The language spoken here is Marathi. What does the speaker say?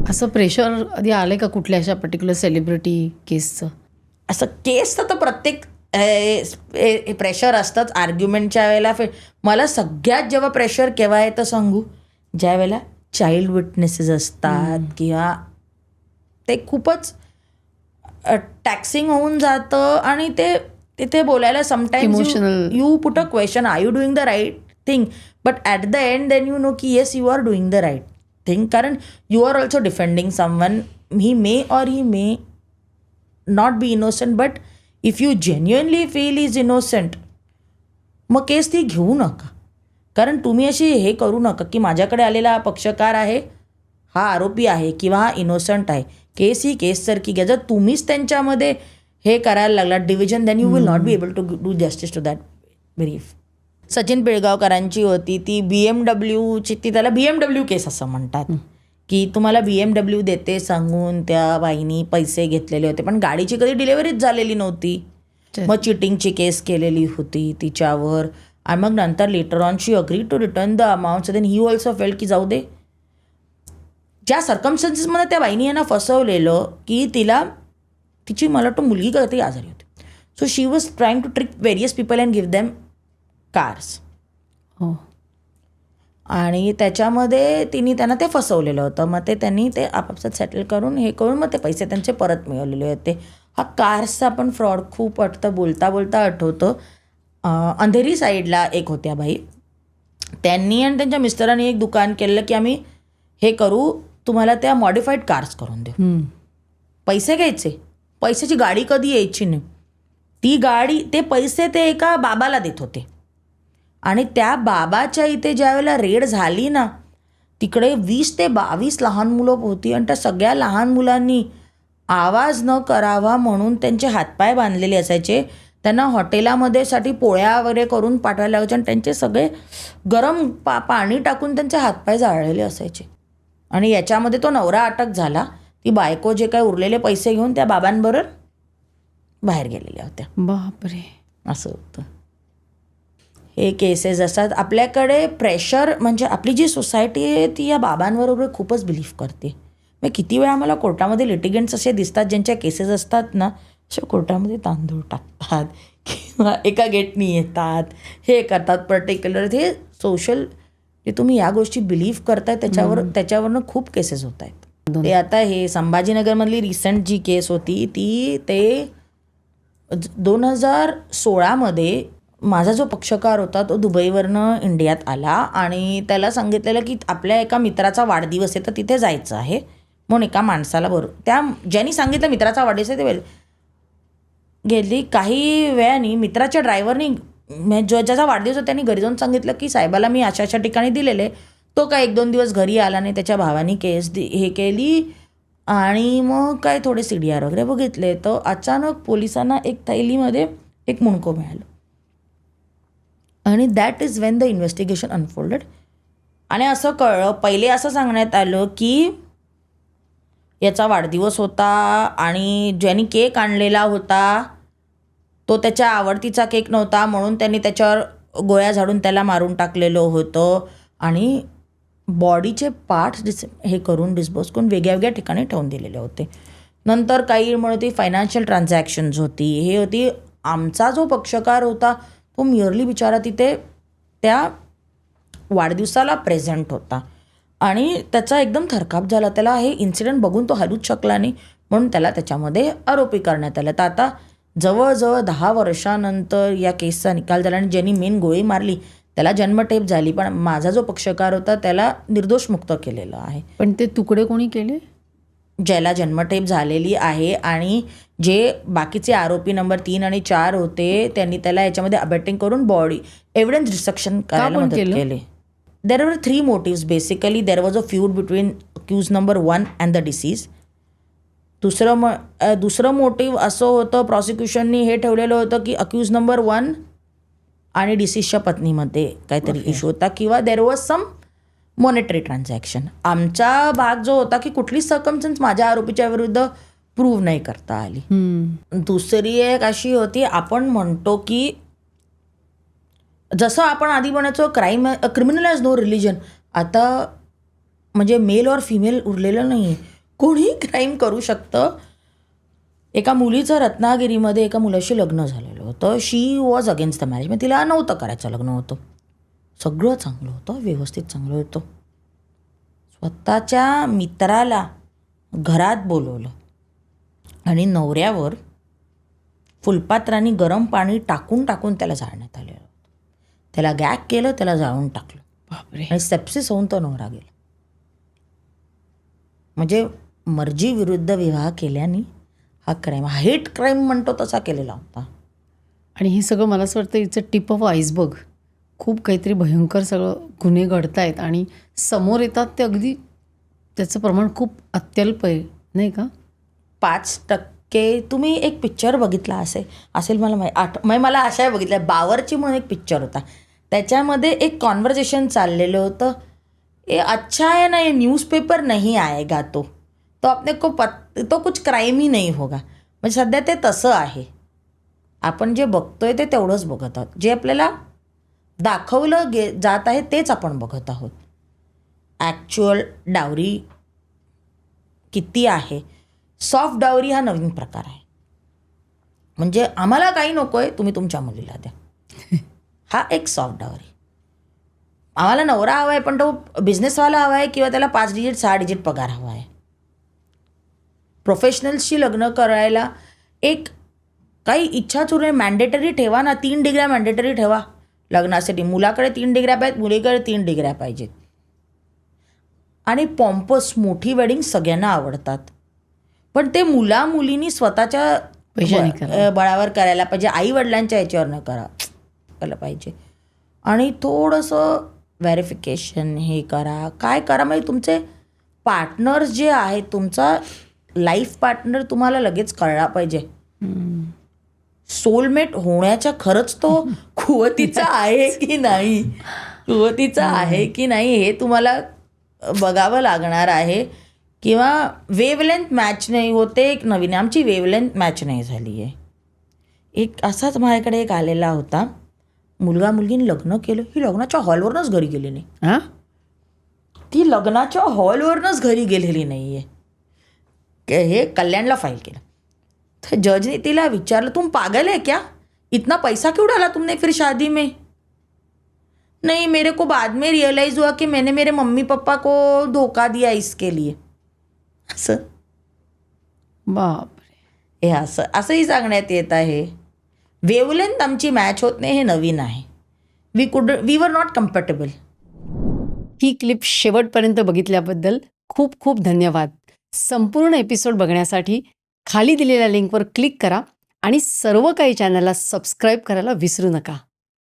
असं प्रेशर आधी आलं का कुठल्या अशा पर्टिक्युलर सेलिब्रिटी केसचं? असं केसचं तर प्रत्येक प्रेशर असतंच आर्ग्युमेंटच्या वेळेला. मला सगळ्यात जेव्हा प्रेशर केव्हा येतं सांगू, ज्या वेळेला चाइल्ड विटनेसेस असतात किंवा ते खूपच टॅक्सिंग होऊन जातं आणि ते तिथे बोलायला sometimes Emotional. You put a question, are you doing the right thing, but at the end then you know की yes you are doing the right thing, कारण you are also defending someone. He may not be innocent, but if you genuinely feel is innocent, मग केस ती घेऊ नका. कारण तुम्ही अशी हे करू नका की माझ्याकडे आलेला हा पक्षकार आहे, हा आरोपी आहे किंवा हा इनोसंट आहे. केस ही केससारखी घ्या. जर तुम्हीच त्यांच्यामध्ये हे करायला लागला division, then you will not be able to do justice to that brief. Sachin पिळगावकरांची होती ती BMWची, ती त्याला BMW केस असं म्हणतात की तुम्हाला BMW देते सांगून त्या बाईनी पैसे घेतलेले होते, पण गाडीची कधी डिलेव्हरीच झालेली नव्हती. मग चिटिंगची केस केलेली होती तिच्यावर, आणि मग नंतर later on she agree to return the amount. Then he also fail की जाऊ दे. ज्या सर्कमस्टन्सेसमध्ये त्या बाईनी यांना फसवलेलं की तिची मला वाटतं मुलगी कधी आजारी होती, so she was trying to trick various people and give them cars. हो. आणि त्याच्यामध्ये त्यांना ते फसवलेलं होतं. मग त्यांनी ते आपापसात सेटल करून हे करून मग ते पैसे त्यांचे परत मिळवलेले होते. हा कार्सचा पण फ्रॉड खूप वाटतं. बोलता बोलता आठवतं, अंधेरी साईडला एक होत्या बाई, त्यांनी आणि त्यांच्या मिस्टरांनी एक दुकान केलेलं की आम्ही हे करू, तुम्हाला त्या मॉडिफाईड कार्स करून देऊ. पैसे घ्यायचे, पैशाची गाडी कधी यायची नाही. ती गाडी, ते पैसे ते एका बाबाला देत होते, आणि त्या बाबाच्या इथे ज्या वेळेला रेड झाली ना, तिकडे 20 ते 22 लहान मुलं होती, आणि त्या सगळ्या लहान मुलांनी आवाज न करावा म्हणून त्यांचे हातपाय बांधलेले असायचे. त्यांना हॉटेलामध्ये साठी पोळ्या वगैरे करून पाठवायला लागायचे, आणि त्यांचे सगळे गरम पाणी टाकून त्यांचे हातपाय जाळलेले असायचे. आणि याच्यामध्ये तो नवरा अटक झाला, ती बायको जे काही उरलेले पैसे घेऊन त्या बाबांबरोबर बाहेर गेलेल्या होत्या. बापरे. असं होतं. हे केसेस असतात आपल्याकडे. प्रेशर म्हणजे आपली जी सोसायटी आहे ती या बाबांबरोबर खूपच बिलीव्ह करते. मग किती वेळा मला कोर्टामध्ये लिटिगंट्स असे दिसतात ज्यांच्या केसेस असतात ना, असे कोर्टामध्ये तांदूळ टाकतात किंवा एका गेटनी येतात, हे करतात पर्टिक्युलर. हे सोशल, जे तुम्ही या गोष्टी बिलीव्ह करताय त्याच्यावरनं खूप केसेस होत आहेत. ते आता हे संभाजीनगरमधली रिसेंट जी केस होती ते 2016मध्ये माझा जो पक्षकार होता तो दुबईवरनं इंडियात आला, आणि त्याला सांगितलेलं की आपल्या एका मित्राचा वाढदिवस आहे तर तिथे जायचं आहे म्हणून एका माणसाला ज्यांनी सांगितलं मित्राचा वाढदिवस आहे ते गेली. काही वेळाने मित्राच्या ड्रायव्हरनी, ज्याचा वाढदिवस होता त्यांनी घरी जाऊन सांगितलं की साहेबाला मी अशा अशा ठिकाणी दिलेले. तो काय 1-2 दिवस घरी आला नाही, त्याच्या भावानी केस हे केली, आणि मग काय थोडे CDR वगैरे बघितले, तर अचानक पोलिसांना एक थैलीमध्ये एक मुंडको मिळालं, आणि that is Wien the investigation unfolded. आणि असं कळलं, पहिले असं सांगण्यात आलं की याचा वाढदिवस होता आणि ज्यांनी केक आणलेला होता तो त्याच्या आवडतीचा केक नव्हता, म्हणून त्यांनी त्याच्यावर गोळ्या झाडून त्याला मारून टाकलेलं होतं, आणि बॉडीचे पार्ट्स हे करून डिस्पोज करून वेगळ्या वेगळ्या ठिकाणी ठेवून दिलेले होते. नंतर काही म्हणत ती फायनान्शियल ट्रान्झॅक्शन्स होती, हे होती. आमचा जो पक्षकार होता तो मियरली बिचारा तिथे त्या वाढदिवसाला प्रेझेंट होता, आणि त्याचा एकदम थरकाप झाला. त्याला हे इन्सिडेंट बघून तो हलूच शकला नाही, म्हणून त्याला त्याच्यामध्ये आरोपी करण्यात आलं. तर आता जवळजवळ 10 वर्षानंतर या केसचा निकाल झाला, आणि ज्यांनी मेन गोळी मारली त्याला जन्मठेप झाली, पण माझा जो पक्षकार होता त्याला निर्दोष मुक्त केलेलं आहे. पण ते तुकडे कोणी केले? ज्याला जन्मठेप झालेली आहे, आणि जे बाकीचे आरोपी नंबर 3 आणि 4 होते त्यांनी त्याला याच्यामध्ये अबॅटिंग करून बॉडी एव्हिडन्स डिस्ट्रक्शन करायला मदत केली. There were 3 motives basically. There was a feud between accused number 1 and the deceased. दुसरं मोटिव्ह असं होतं, प्रॉसिक्युशननी हे ठेवलेलं होतं की अक्यूज नंबर 1 आणि डिसीजच्या पत्नीमध्ये काहीतरी इश्यू होता, किंवा there was some monetary transaction. आमचा भाग जो होता की कुठलीच सर्कमस्टन्स माझ्या आरोपीच्या विरुद्ध प्रूव्ह नाही करता आली. दुसरी एक अशी होती, आपण म्हणतो की जसं आपण आधी म्हणायचो क्रिमिनल हॅज नो रिलिजन, आता म्हणजे मेल और फिमेल उरलेलं नाही आहे. कोणी क्राईम करू शकतं. एका मुलीचं रत्नागिरीमध्ये एका मुलाशी लग्न झालेलं होतं. शी वॉज अगेन्स्ट द मॅरेज. मग तिला नव्हतं करायचं लग्न होतं. सगळं चांगलं होतं, व्यवस्थित चांगलं होतं. स्वतःच्या मित्राला घरात बोलवलं आणि नवऱ्यावर फुलपात्राने गरम पाणी टाकून टाकून त्याला जाळण्यात आलेलं होतं. त्याला गॅग केलं, त्याला जाळून टाकलं बापरे. आणि सेप्सिस होऊन तो नवरा गेला. म्हणजे मर्जी विरुद्ध विवाह केल्याने हा क्राईम, हेट क्राईम म्हणतो तसा केलेला होता. आणि हे सगळं मला असं वाटतं it's a tip of iceberg. खूप काहीतरी भयंकर सगळं गुन्हे घडत आहेत आणि समोर येतात ते अगदी त्याचं प्रमाण खूप अत्यल्प आहे, नाही का? 5% तुम्ही एक पिक्चर बघितला असेल मला मला अशा बघितल्या, बावरची म्हणून एक पिक्चर होता. त्याच्यामध्ये एक कॉन्व्हर्सेशन चाललेलं होतं, ए अच्छा है ना, ये न्यूज़पेपर नहीं आएगा तो अपने को तो कुछ क्राईम ही नहीं होगा. म्हणजे सध्या ते तसं आहे. आपण जे बघतोय ते तेवढंच बघत आहोत. जे आपल्याला दाखवलं जात आहे तेच आपण बघत आहोत. ॲक्च्युअल डावरी किती आहे? सॉफ्ट डावरी हा नवीन प्रकार आहे. म्हणजे आम्हाला काही नको आहे, तुम्ही तुमच्या मुलीला द्या. हा एक सॉफ्ट डावरी. आम्हाला नवरा हवा आहे, पण तो बिझनेसवाला हवा आहे किंवा त्याला 5 डिजिट 6 डिजिट पगार हवा आहे. प्रोफेशनल्सशी लग्न करायला एक काही इच्छा सुरू आहे. मॅन्डेटरी ठेवा ना, 3 डिग्र्या मॅन्डेटरी ठेवा लग्नासाठी. मुलाकडे 3 डिग्र्या पाहिजेत, मुलीकडे 3 डिग्र्या पाहिजेत. आणि पॉम्पस मोठी वेडिंग सगळ्यांना आवडतात, पण ते मुलींनी स्वतःच्या पैशाने बळावर करायला पाहिजे, आई वडिलांच्या याच्यावर न करायला पाहिजे. आणि थोडंसं व्हेरिफिकेशन हे करा, काय करा. म्हणजे तुमचे पार्टनर्स जे आहेत, तुमचा लाईफ पार्टनर तुम्हाला लगेच कळला पाहिजे. सोलमेट होण्याच्या खरंच तो कुवतीचा आहे की नाही, हे तुम्हाला बघावं लागणार आहे. किंवा वेवलेंथ मॅच नाही होते. एक नवीन आमची वेवलेंथ मॅच नाही झाली आहे. एक असाच माझ्याकडे एक आलेला होता, मुलगा मुलगीने लग्न केलं. ही लग्नाच्या हॉलवरूनच घरी गेली नाही. हां, ती लग्नाच्या हॉलवरूनच घरी गेलेली नाही आहे. हे कल्याणला फाईल केलं. तर जजने तिला विचारलं, तुम पागल है क्या, इतना पैसा क्यों डाला तुमने फिर शादी में? नहीं, मेरे को बाद में रियलाइज़ हुआ कि मैंने मेरे मम्मी पापा को धोखा दिया इसके लिए. असं बापरे. हे असंही सांगण्यात येत आहे. वेवलेंथ आमची मॅच होत नाही, हे नवीन आहे. We were not comfortable. He clip शेवटपर्यंत बघितल्याबद्दल खूप खूप धन्यवाद. संपूर्ण एपिसोड बघण्यासाठी खाली दिलेल्या लिंकवर क्लिक करा आणि सर्व काही चॅनलला सबस्क्राईब करायला विसरू नका.